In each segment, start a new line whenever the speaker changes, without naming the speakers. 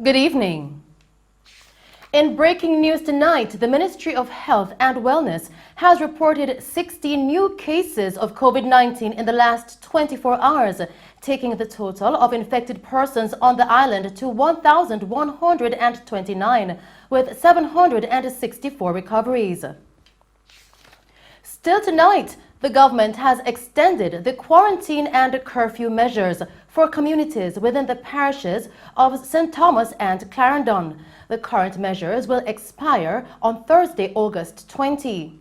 Good evening. In breaking news tonight, the Ministry of Health and Wellness has reported 60 new cases of COVID-19 in the last 24 hours, taking the total of infected persons on the island to 1,129, with 764 recoveries. Still tonight, the government has extended the quarantine and curfew measures for communities within the parishes of St. Thomas and Clarendon. The current measures will expire on Thursday, August 20.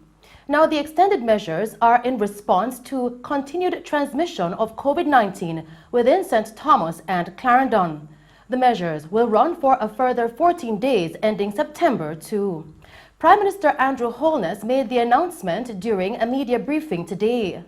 Now, the extended measures are in response to continued transmission of COVID-19 within St. Thomas and Clarendon. The measures will run for a further 14 days ending September 2. Prime Minister Andrew Holness made the announcement during a media briefing today.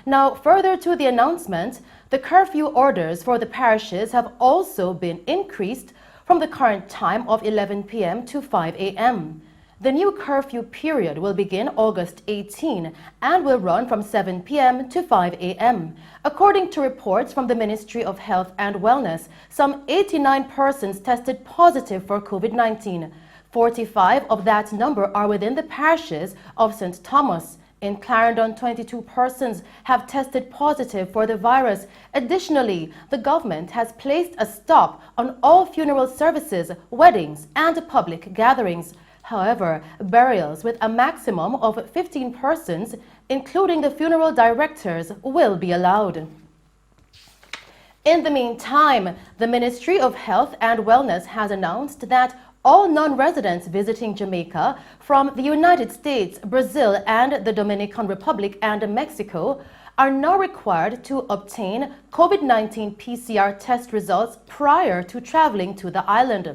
Now, further to the announcement, the curfew orders for the parishes have also been increased from the current time of 11 p.m. to 5 a.m. The new curfew period will begin August 18 and will run from 7 p.m. to 5 a.m. According to reports from the Ministry of Health and Wellness, some 89 persons tested positive for COVID-19. 45 of that number are within the parishes of St. Thomas. In Clarendon, 22 persons have tested positive for the virus. Additionally, the government has placed a stop on all funeral services, weddings, and public gatherings. However, burials with a maximum of 15 persons, including the funeral directors, will be allowed. In the meantime, the Ministry of Health and Wellness has announced that all non-residents visiting Jamaica from the United States, Brazil, and the Dominican Republic and Mexico are now required to obtain COVID-19 PCR test results prior to traveling to the island.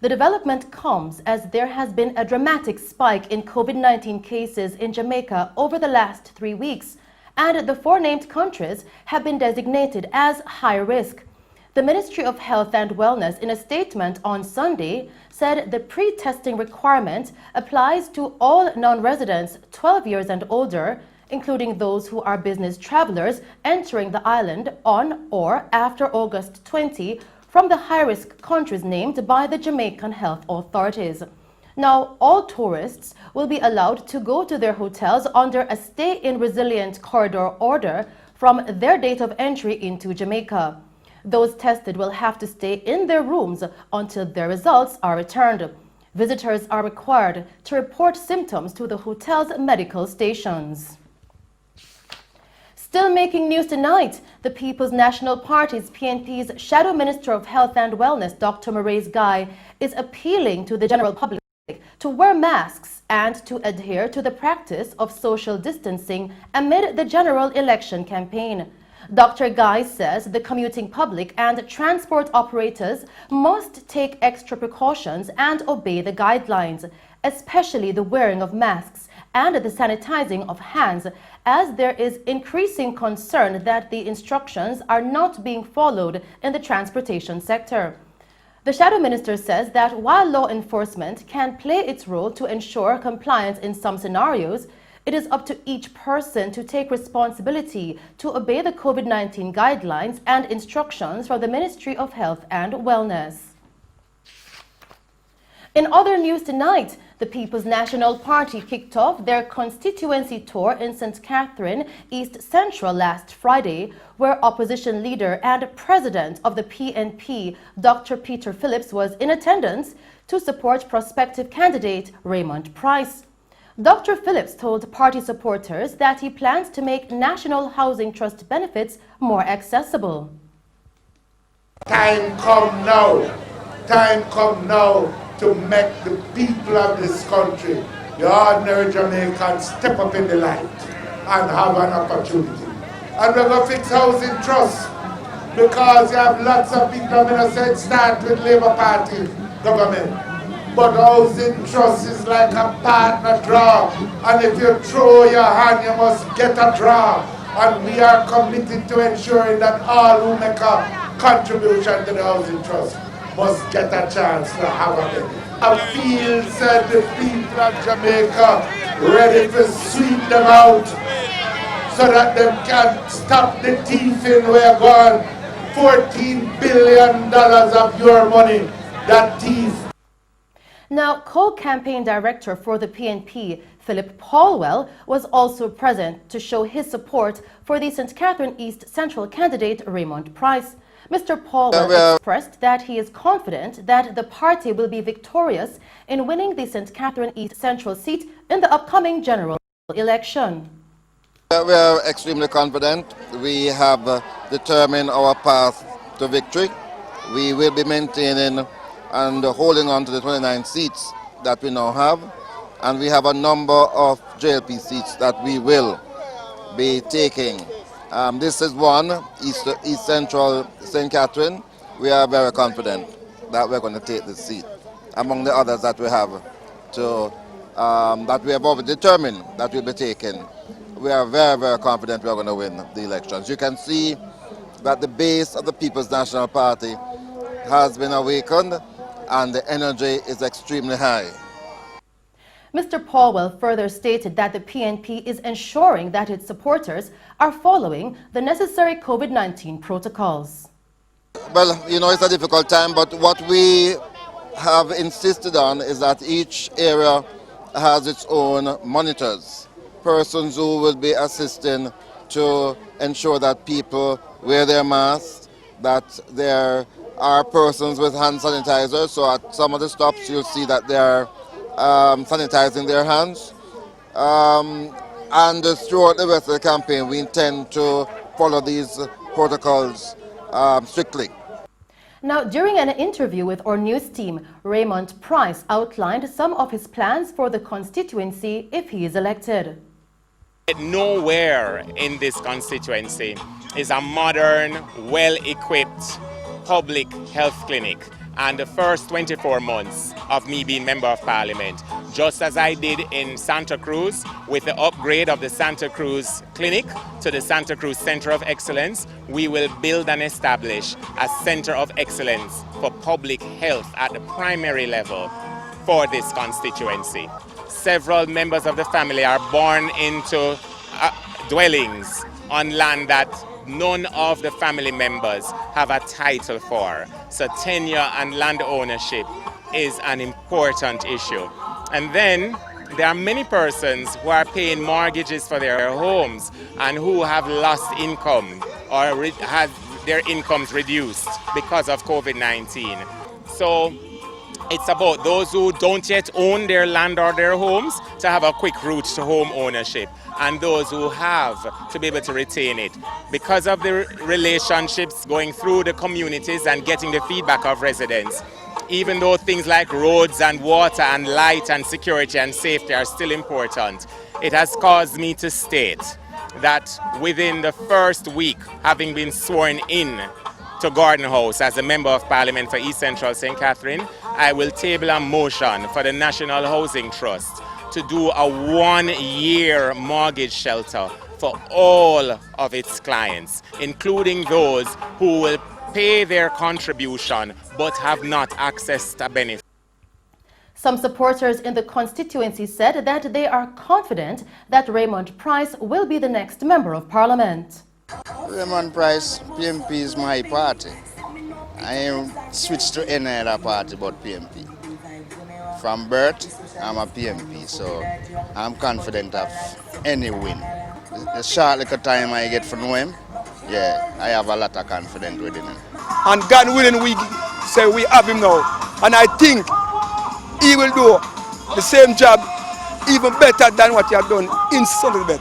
The development comes as there has been a dramatic spike in COVID-19 cases in Jamaica over the last 3 weeks, and the four named countries have been designated as high risk. The Ministry of Health and Wellness, in a statement on Sunday, said the pre-testing requirement applies to all non-residents 12 years and older, including those who are business travelers entering the island on or after August 20 from the high-risk countries named by the Jamaican health authorities. Now, all tourists will be allowed to go to their hotels under a stay-in-resilient corridor order from their date of entry into Jamaica. Those tested will have to stay in their rooms until their results are returned. Visitors are required to report symptoms to the hotel's medical stations. Still making news tonight, the People's National Party's PNP's Shadow Minister of Health and Wellness, Dr. Maurice Guy, is appealing to the general public to wear masks and to adhere to the practice of social distancing amid the general election campaign. Dr. Guy says the commuting public and transport operators must take extra precautions and obey the guidelines, especially the wearing of masks and the sanitizing of hands, as there is increasing concern that the instructions are not being followed in the transportation sector. The Shadow Minister says that while law enforcement can play its role to ensure compliance in some scenarios, it is up to each person to take responsibility to obey the COVID-19 guidelines and instructions from the Ministry of Health and Wellness. In other news tonight, the People's National Party kicked off their constituency tour in St. Catherine, East Central last Friday, where opposition leader and president of the PNP, Dr. Peter Phillips, was in attendance to support prospective candidate Raymond Price. Dr. Phillips told party supporters that he plans to make National Housing Trust benefits more accessible.
Time come now to make the people of this country, the ordinary Jamaicans, step up in the light and have an opportunity. And we're going to fix housing trust because you have lots of people who have said start with Labour Party government. But housing trust is like a partner draw, and if you throw your hand, you must get a draw. And we are committed to ensuring that all who make a contribution to the housing trust must get a chance to have a bit. I feel that the people of Jamaica ready to sweep them out so that they can stop the thieving we're going. $14 billion of your money that thief.
Now, co-campaign director for the PNP, Philip Paulwell, was also present to show his support for the St. Catherine East Central candidate Raymond Price. Mr. Paulwell expressed that he is confident that the party will be victorious in winning the St. Catherine East Central seat in the upcoming general election.
We are extremely confident. We have determined our path to victory. We will be maintaining and holding on to the 29 seats that we now have. And we have a number of JLP seats that we will be taking. This is one, East Central St. Catherine. We are very confident that we're going to take this seat, among the others that we have that we have already determined that we'll be taking. We are very, very confident we're going to win the elections. You can see that the base of the People's National Party has been awakened and the energy is extremely high.
Mr. Paulwell further stated that the PNP is ensuring that its supporters are following the necessary COVID-19 protocols.
Well, you know, it's a difficult time, but what we have insisted on is that each area has its own monitors, persons who will be assisting to ensure that people wear their masks, that there are persons with hand sanitizer. So at some of the stops you'll see that they are sanitizing their hands. And throughout the rest of the campaign we intend to follow these protocols strictly.
Now, during an interview with our news team, Raymond Price outlined some of his plans for the constituency if he is elected.
Nowhere in this constituency is a modern, well-equipped public health clinic. And the first 24 months of me being Member of Parliament, just as I did in Santa Cruz with the upgrade of the Santa Cruz Clinic to the Santa Cruz Center of Excellence, we will build and establish a Center of Excellence for public health at the primary level for this constituency. Several members of the family are born into dwellings on land that none of the family members have a title for. So tenure and land ownership is an important issue. And then there are many persons who are paying mortgages for their homes and who have lost income or have their incomes reduced because of COVID-19. So it's about those who don't yet own their land or their homes to have a quick route to home ownership, and those who have to be able to retain it. Because of the relationships going through the communities and getting the feedback of residents, even though things like roads and water and light and security and safety are still important, it has caused me to state that within the first week, having been sworn in to Gordon House as a Member of Parliament for East Central St. Catherine, I will table a motion for the National Housing Trust to do a 1-year mortgage shelter for all of its clients, including those who will pay their contribution but have not accessed a benefit.
Some supporters in the constituency said that they are confident that Raymond Price will be the next Member of Parliament.
Raymond Price, PMP is my party. I switched to any other party but PMP. From birth, I'm a PMP, so I'm confident of any win. The short little time I get from him, yeah, I have a lot of confidence within him.
And God willing, we say we have him now. And I think he will do the same job even better than what he has done in Sunday.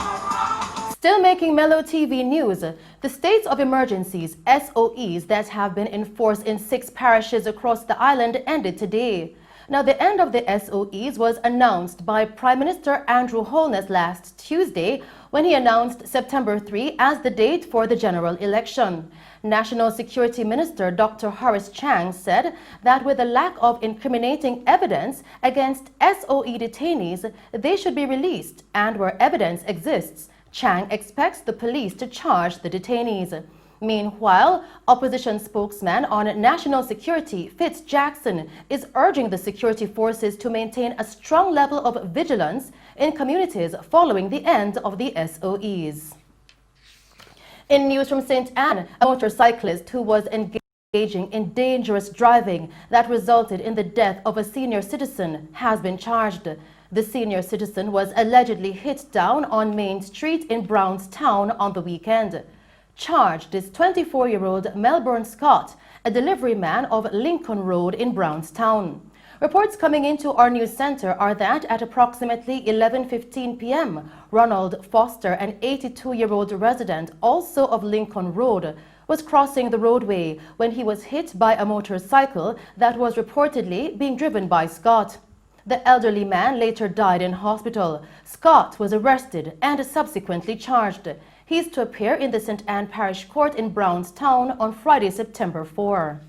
Still making Mello TV news, the states of emergencies, SOEs, that have been enforced in 6 parishes across the island ended today. Now, the end of the SOEs was announced by Prime Minister Andrew Holness last Tuesday when he announced September 3 as the date for the general election. National Security Minister Dr. Horace Chang said that with the lack of incriminating evidence against SOE detainees, they should be released, and where evidence exists, Chang expects the police to charge the detainees. Meanwhile, opposition spokesman on national security, Fitz Jackson, is urging the security forces to maintain a strong level of vigilance in communities following the end of the SOEs. In news from St. Anne, a motorcyclist who was engaged engaging in dangerous driving that resulted in the death of a senior citizen has been charged. The senior citizen was allegedly hit down on Main Street in Brownstown on the weekend. Charged is 24-year-old Melbourne Scott, a delivery man of Lincoln Road in Brownstown. Reports coming into our news center are that at approximately 11:15 p.m., Ronald Foster, an 82-year-old resident also of Lincoln Road, was crossing the roadway when he was hit by a motorcycle that was reportedly being driven by Scott. The elderly man later died in hospital. Scott was arrested and subsequently charged. He is to appear in the St. Anne Parish Court in Brownstown on Friday, September 4.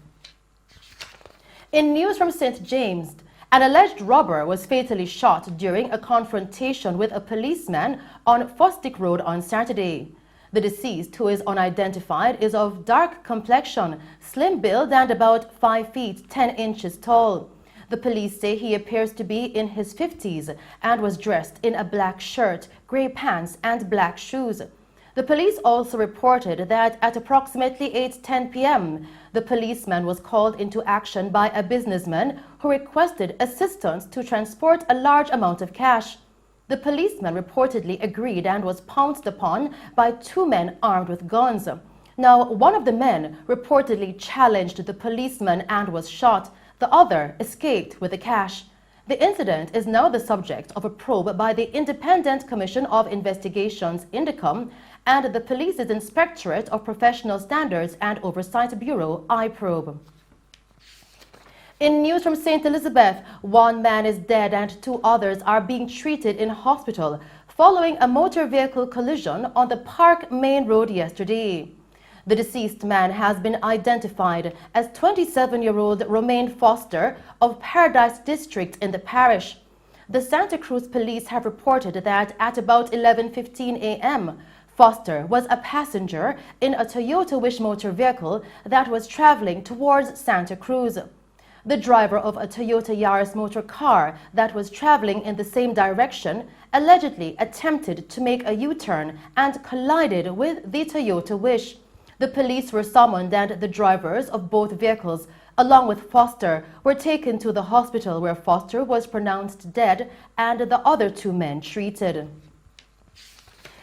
In news from St. James, an alleged robber was fatally shot during a confrontation with a policeman on Fosdick Road on Saturday. The deceased, who is unidentified, is of dark complexion, slim build and about 5 feet 10 inches tall. The police say he appears to be in his 50s and was dressed in a black shirt, grey pants and black shoes. The police also reported that at approximately 8:10 p.m., the policeman was called into action by a businessman who requested assistance to transport a large amount of cash. The policeman reportedly agreed and was pounced upon by 2 men armed with guns. Now, one of the men reportedly challenged the policeman and was shot. The other escaped with the cash. The incident is now the subject of a probe by the Independent Commission of Investigations, INDECOM, and the Police's Inspectorate of Professional Standards and Oversight Bureau, IPROBE. In news from St. Elizabeth, 1 man is dead and 2 others are being treated in hospital following a motor vehicle collision on the Park Main Road yesterday. The deceased man has been identified as 27-year-old Romaine Foster of Paradise District in the parish. The Santa Cruz police have reported that at about 11:15 a.m., Foster was a passenger in a Toyota Wish motor vehicle that was traveling towards Santa Cruz. The driver of a Toyota Yaris motor car that was traveling in the same direction allegedly attempted to make a U-turn and collided with the Toyota Wish. The police were summoned and the drivers of both vehicles, along with Foster, were taken to the hospital where Foster was pronounced dead and the other 2 men treated.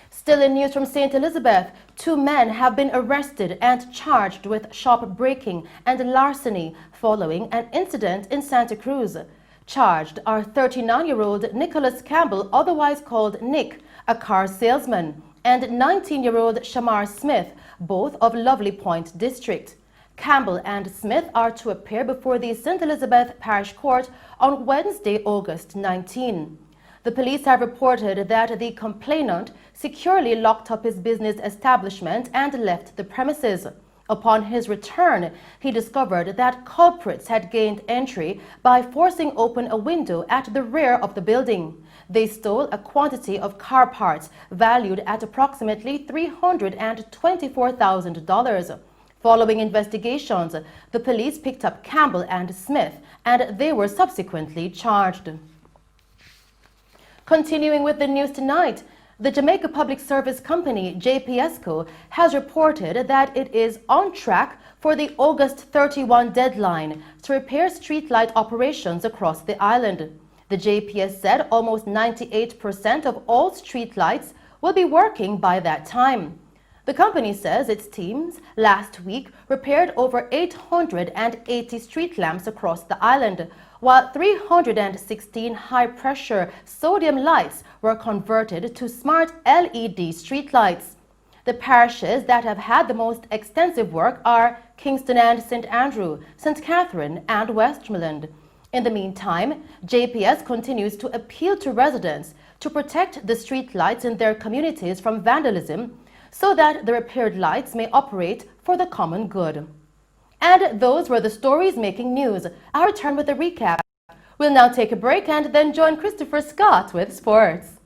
Still in news from St. Elizabeth, 2 men have been arrested and charged with shop breaking and larceny following an incident in Santa Cruz. Charged are 39-year-old Nicholas Campbell, otherwise called Nick, a car salesman, and 19-year-old Shamar Smith, both of Lovely Point District. Campbell and Smith are to appear before the St. Elizabeth Parish Court on Wednesday, August 19. The police have reported that the complainant securely locked up his business establishment and left the premises. Upon his return, he discovered that culprits had gained entry by forcing open a window at the rear of the building. They stole a quantity of car parts valued at approximately $324,000. Following investigations, the police picked up Campbell and Smith, and they were subsequently charged. Continuing with the news tonight, the Jamaica Public Service Company, JPSCO, has reported that it is on track for the August 31 deadline to repair streetlight operations across the island. The JPS said almost 98% of all streetlights will be working by that time. The company says its teams last week repaired over 880 street lamps across the island, while 316 high-pressure sodium lights were converted to smart LED streetlights. The parishes that have had the most extensive work are Kingston and St. Andrew, St. Catherine and Westmoreland. In the meantime, JPS continues to appeal to residents to protect the street lights in their communities from vandalism so that the repaired lights may operate for the common good. And those were the stories making news. I'll return with a recap. We'll now take a break and then join Christopher Scott with sports.